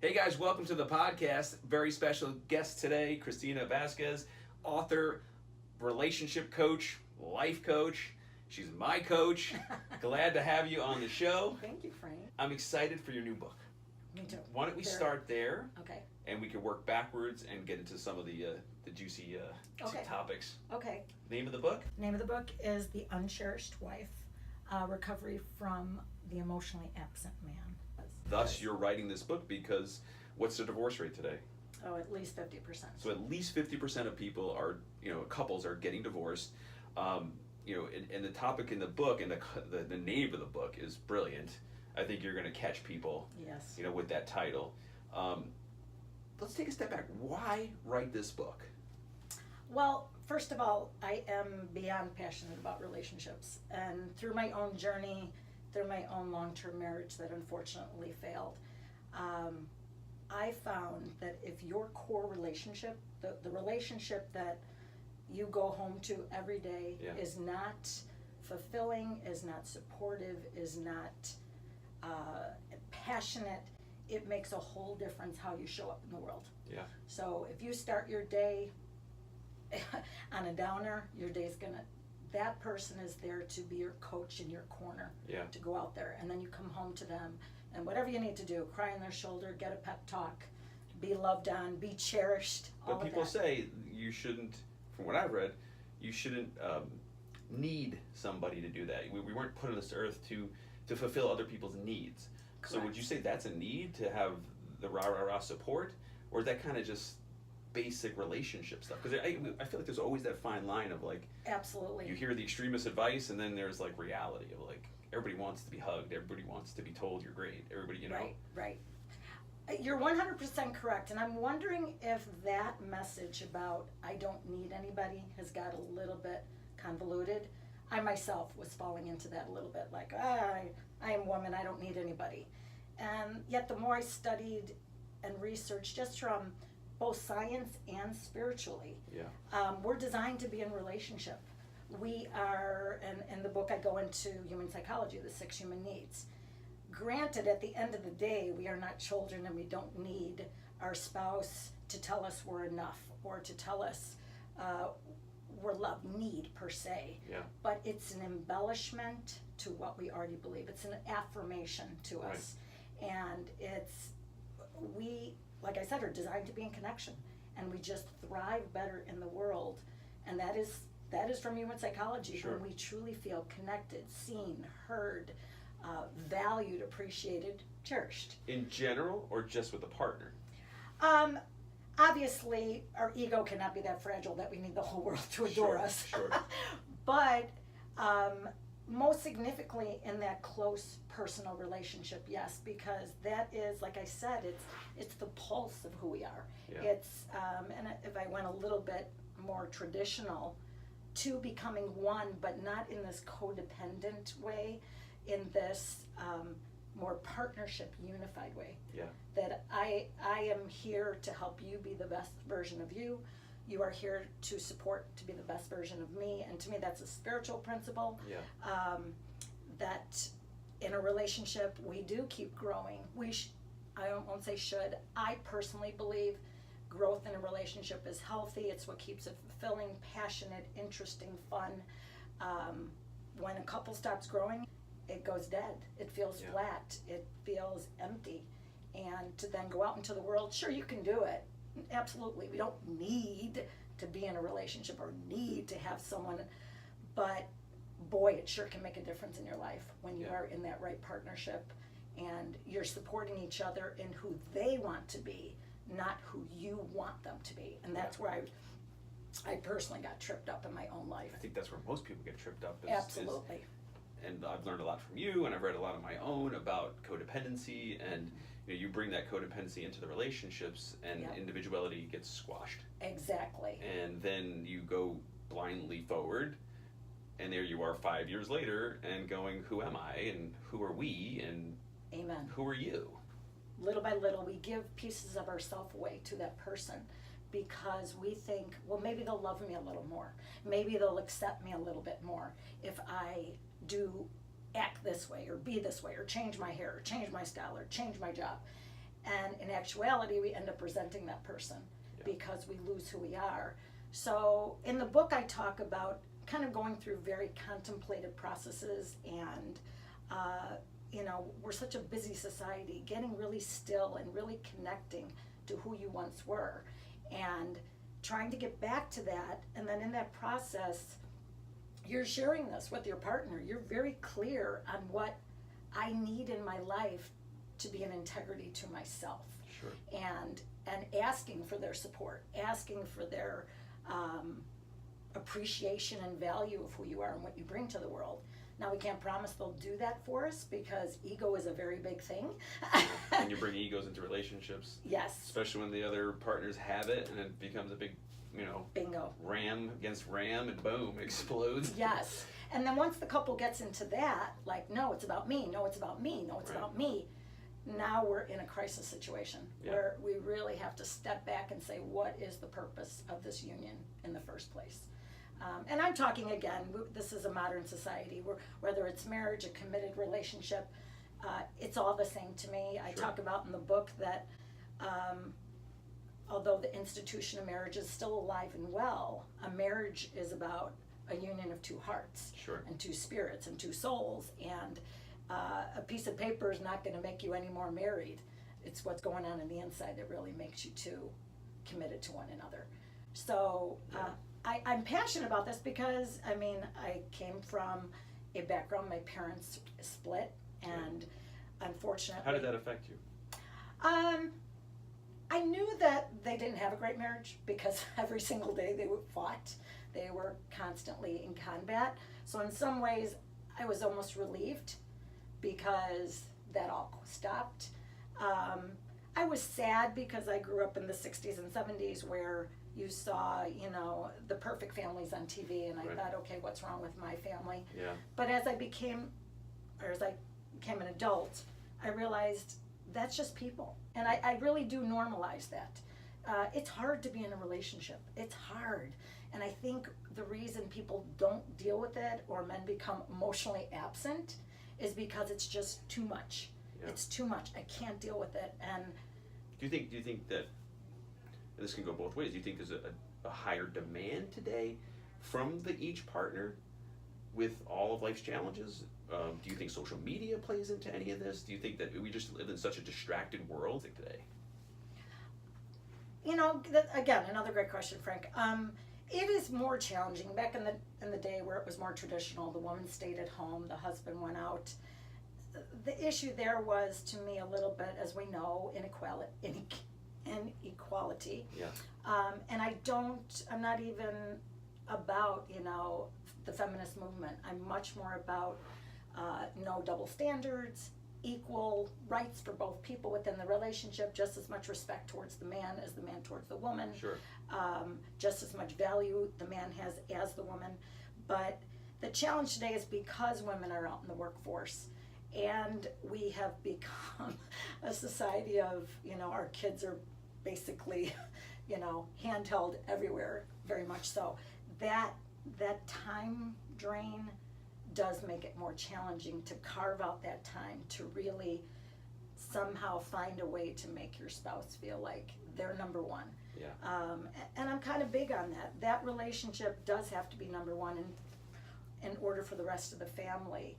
Hey guys, welcome to the podcast. Very special guest today, Christina Vazquez, author, relationship coach, life coach. She's my coach. Glad to have you on the show. Thank you, Frank. I'm excited for your new book. Me too. Why don't we start there? Okay. And we can work backwards and get into some of the juicy Okay. topics. Okay. Name of the book? Name of the book is The Uncherished Wife, Recovery from the Emotionally Absent Man. Thus, you're writing this book because what's the divorce rate today? Oh, at least 50%. So at least 50% of people are, couples are getting divorced. And the topic in the book and the name of the book is brilliant. I think you're going to catch people, Yes. with that title. Let's take a step back. Why write this book? Well, first of all, I am beyond passionate about relationships. And through my own journey, through my own long-term marriage that unfortunately failed, I found that if your core relationship, the relationship that you go home to every day is not fulfilling, is not supportive, is not passionate, it makes a whole difference how you show up in the world. Yeah. So if you start your day on a downer, your day's gonna, that person is there to be your coach in your corner, to go out there, and then you come home to them, and whatever you need to do, cry on their shoulder, get a pep talk, be loved on, be cherished, all But of people that. say you shouldn't, from what I've read, you shouldn't need somebody to do that. We weren't put on this earth to fulfill other people's needs. Correct. So would you say that's a need to have the rah-rah-rah support, or is that kind of just basic relationship stuff? Because I feel like there's always that fine line of like, Absolutely. you hear the extremist advice and then there's like reality of like, everybody wants to be hugged, everybody wants to be told you're great, everybody, Right. You're 100% correct, and I'm wondering if that message about I don't need anybody has got a little bit convoluted. I myself was falling into that a little bit, like, I am a woman, I don't need anybody. And yet the more I studied and researched, just from both science and spiritually, we're designed to be in relationship. We are, and in the book I go into human psychology, the 6 human needs. Granted, at the end of the day, we are not children and we don't need our spouse to tell us we're enough or to tell us we're loved, need per se. Yeah. But it's an embellishment to what we already believe. It's an affirmation to us. And we, like I said, are designed to be in connection, and we just thrive better in the world. And that is from human psychology. Sure. When we truly feel connected, seen, heard, valued, appreciated, cherished. In general, or just with a partner? Obviously, our ego cannot be that fragile that we need the whole world to adore us. Sure. But most significantly in that close personal relationship, yes, because that is, like I said, it's the pulse of who we are. Yeah. It's and if I went a little bit more traditional, to becoming one, but not in this codependent way, in this more partnership, unified way. Yeah. That I am here to help you be the best version of you. You are here to support to be the best version of me, and to me that's a spiritual principle. Yeah. That in a relationship we do keep growing. I won't say should. I personally believe growth in a relationship is healthy. It's what keeps it fulfilling, passionate, interesting, fun. When a couple stops growing, it goes dead. It feels flat. It feels empty. And to then go out into the world, sure, you can do it. Absolutely. We don't need to be in a relationship or need to have someone, but boy, it sure can make a difference in your life when you are in that right partnership and you're supporting each other in who they want to be, not who you want them to be. And that's where I personally got tripped up in my own life. I think that's where most people get tripped up. Absolutely. And I've learned a lot from you, and I've read a lot on my own about codependency, and you bring that codependency into the relationships, and individuality gets squashed. Exactly. And then you go blindly forward, and there you are 5 years later, and going, who am I, and who are we, and Amen. Who are you? Little by little, we give pieces of ourselves away to that person because we think, well, maybe they'll love me a little more. Maybe they'll accept me a little bit more if I do act this way or be this way or change my hair or change my style or change my job. And in actuality, we end up resenting that person because we lose who we are. So in the book, I talk about kind of going through very contemplative processes, and we're such a busy society, getting really still and really connecting to who you once were, and trying to get back to that. And then in that process, you're sharing this with your partner. You're very clear on what I need in my life to be an integrity to myself. Sure. And asking for their support, asking for their appreciation and value of who you are and what you bring to the world. Now, we can't promise they'll do that for us because ego is a very big thing. And you bring egos into relationships. Yes. Especially when the other partners have it, and it becomes a big, bingo. Ram against ram, and boom, it explodes. Yes. And then once the couple gets into that, like, no, it's about me, no, it's about me, no, it's about me. Now we're in a crisis situation where we really have to step back and say, what is the purpose of this union in the first place? And I'm talking again, this is a modern society where whether it's marriage, a committed relationship, it's all the same to me. I talk about in the book that although the institution of marriage is still alive and well, a marriage is about a union of two hearts and two spirits and two souls. And a piece of paper is not going to make you any more married. It's what's going on in the inside that really makes you two committed to one another. So I'm passionate about this because, I came from a background, my parents split, and unfortunately... How did that affect you? I knew that they didn't have a great marriage because every single day they fought. They were constantly in combat. So in some ways, I was almost relieved because that all stopped. I was sad because I grew up in the 60s and 70s where you saw, the perfect families on TV, and I thought, okay, what's wrong with my family? Yeah. But as I became an adult, I realized that's just people. And I really do normalize that. It's hard to be in a relationship. It's hard. And I think the reason people don't deal with it, or men become emotionally absent, is because it's just too much. Yeah. It's too much. I can't deal with it. And do you think that, and this can go both ways, do you think there's a higher demand today from each partner with all of life's challenges? Do you think social media plays into any of this? Do you think that we just live in such a distracted world today? Again, another great question, Frank. It is more challenging. Back in the day where it was more traditional, the woman stayed at home, the husband went out. The issue there was, to me, a little bit, as we know, inequality. Yeah. And I'm not even about, the feminist movement. I'm much more about no double standards, equal rights for both people within the relationship, just as much respect towards the man as the man towards the woman. Sure. Just as much value the man has as the woman. But the challenge today is because women are out in the workforce, and we have become a society of, our kids are basically, handheld everywhere, very much so. That time drain does make it more challenging to carve out that time to really somehow find a way to make your spouse feel like they're number one. Yeah. And I'm kind of big on that. That relationship does have to be number one in order for the rest of the family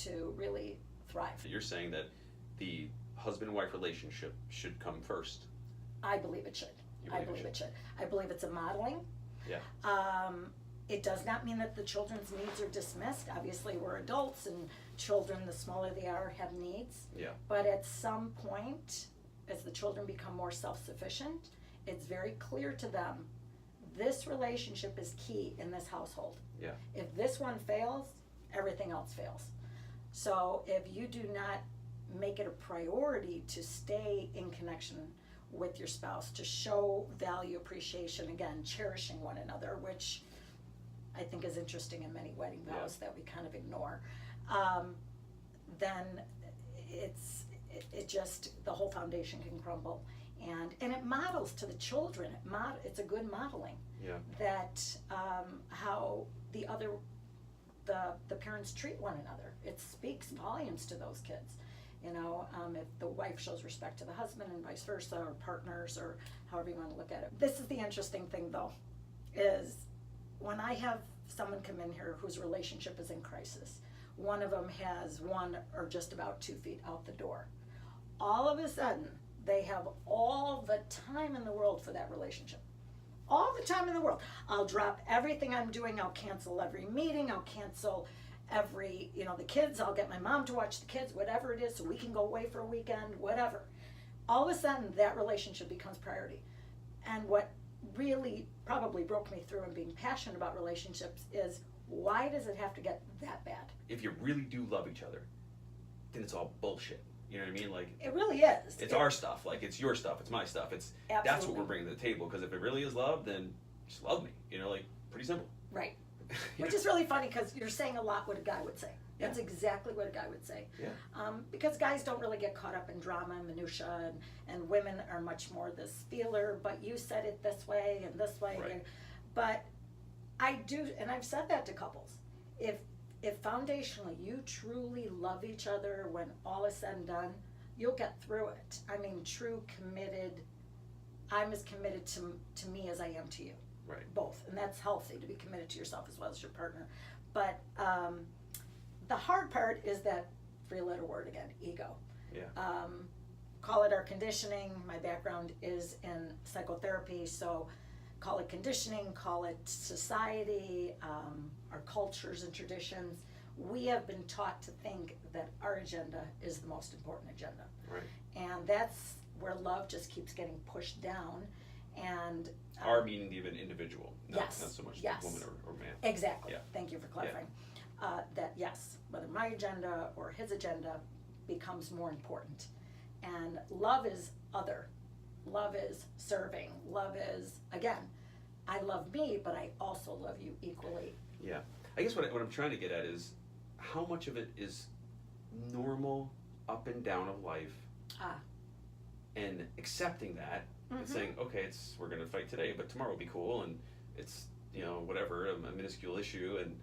to really thrive. You're saying that the husband-wife relationship should come first. I believe it should. I believe it should. I believe it's a modeling. Yeah. It does not mean that the children's needs are dismissed. Obviously, we're adults, and children, the smaller they are, have needs. Yeah. But at some point, as the children become more self-sufficient, it's very clear to them, this relationship is key in this household. Yeah. If this one fails, everything else fails. So if you do not make it a priority to stay in connection with your spouse, to show value, appreciation, again, cherishing one another, which I think is interesting in many wedding vows that we kind of ignore, then it just, the whole foundation can crumble. And it models to the children, it's a good modeling that how the parents treat one another. It speaks volumes to those kids. If the wife shows respect to the husband and vice versa, or partners, or however you want to look at it. This is the interesting thing, though, is when I have someone come in here whose relationship is in crisis, one of them has 1 or just about 2 feet out the door. All of a sudden, they have all the time in the world for that relationship. All the time in the world. I'll drop everything I'm doing. I'll cancel every meeting. I'll cancel every, the kids. I'll get my mom to watch the kids, whatever it is, so we can go away for a weekend, whatever. All of a sudden, that relationship becomes priority. And what really probably broke me through in being passionate about relationships is, why does it have to get that bad? If you really do love each other, then it's all bullshit. You know what I mean? Like, it really is. It's our stuff. Like, it's your stuff. It's my stuff. That's what we're bringing to the table. Because if it really is love, then just love me. Pretty simple. Right. Which is really funny, because you're saying a lot what a guy would say. Yeah. That's exactly what a guy would say. Yeah. Because guys don't really get caught up in drama and minutia, and women are much more this feeler, but you said it this way and this way. Right. But I do, and I've said that to couples. If foundationally you truly love each other, when all is said and done, you'll get through it. I mean, true committed. I'm as committed to me as I am to you. Right. Both, and that's healthy, to be committed to yourself as well as your partner. But the hard part is that 3-letter word again, ego. Yeah. Call it our conditioning. My background is in psychotherapy, so call it conditioning, call it society, our cultures and traditions. We have been taught to think that our agenda is the most important agenda. Right. And that's where love just keeps getting pushed down. And our meaning even individual, not so much yes. woman or man. Exactly. Yeah. Thank you for clarifying. That yes, whether my agenda or his agenda becomes more important. And love is other. Love is serving. Love is, again, I love me, but I also love you equally. Yeah. I guess what I'm trying to get at is, how much of it is normal up and down of life, and accepting that, and saying, okay, we're going to fight today, but tomorrow will be cool, and it's, whatever, a minuscule issue, and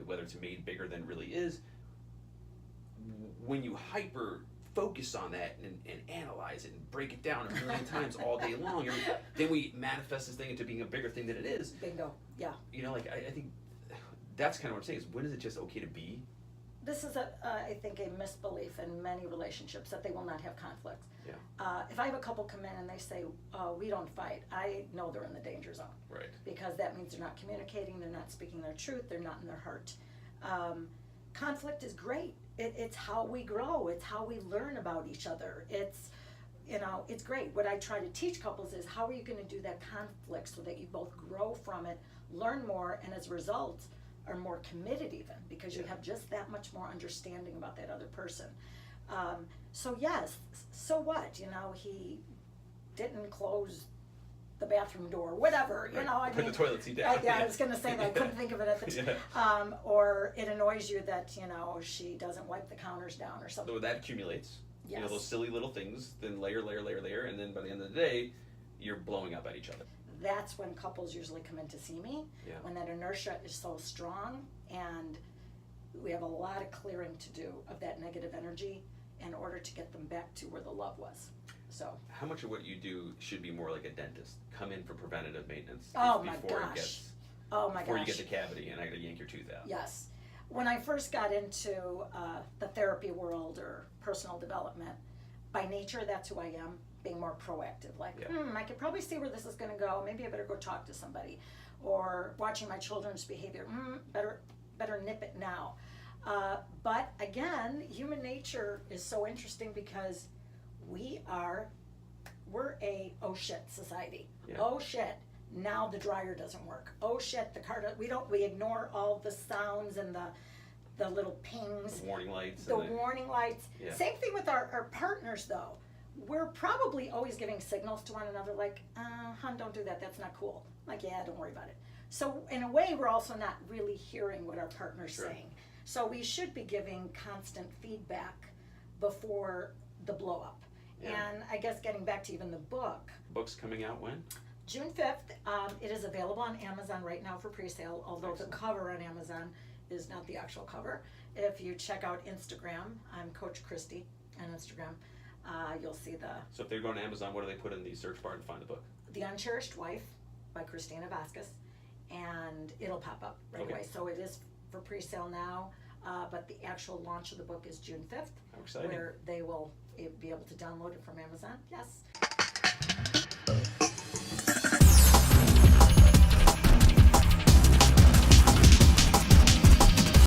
whether it's made bigger than it really is. When you hyper focus on that and analyze it and break it down 1,000,000 times all day long, then we manifest this thing into being a bigger thing than it is. Bingo. Yeah. I think that's kind of what I'm saying, is when is it just okay to be? This is I think a misbelief in many relationships, that they will not have conflicts. Yeah. If I have a couple come in and they say, we don't fight, I know they're in the danger zone. Right. Because that means they're not communicating, they're not speaking their truth, they're not in their heart. Conflict is great. It's how we grow. It's how we learn about each other. It's great. What I try to teach couples is, how are you going to do that conflict so that you both grow from it, learn more, and as a result are more committed even, because you have just that much more understanding about that other person. So yes, so what? He didn't close the bathroom door, whatever, right. Put the toilet seat down. I was going to say that. I couldn't think of it at the time. Or it annoys you that, she doesn't wipe the counters down or something. So that accumulates. Yes. Those silly little things, then layer, and then by the end of the day, you're blowing up at each other. That's when couples usually come in to see me, when that inertia is so strong, and we have a lot of clearing to do of that negative energy in order to get them back to where the love was. So how much of what you do should be more like a dentist? Come in for preventative maintenance before you get the cavity and I gotta yank your tooth out. Yes. When I first got into the therapy world or personal development, by nature that's who I am, being more proactive. Like, I could probably see where this is going to go. Maybe I better go talk to somebody. Or watching my children's behavior, better nip it now. But again, human nature is so interesting, because we're a oh shit society. Yeah. Oh shit, now the dryer doesn't work. Oh shit, the car we ignore all the sounds and the little pings. The warning lights. The warning lights. Yeah. Same thing with our partners though. We're probably always giving signals to one another like, hon, don't do that, that's not cool. Like, yeah, don't worry about it. So in a way, we're also not really hearing what our partner's saying. So we should be giving constant feedback before the blow up. Yeah. And I guess getting back to even the book. Book's coming out when? June 5th. It is available on Amazon right now for pre-sale, although Excellent. The cover on Amazon is not the actual cover. If you check out Instagram, I'm Coach Christy. on Instagram. You'll see So if they're going to Amazon, what do they put in the search bar to find the book? The Uncherished Wife by Christina Vazquez, and it'll pop up right Okay. away. So it is for pre-sale now, but the actual launch of the book is June 5th, How exciting. where they will be able to download it from Amazon. Yes.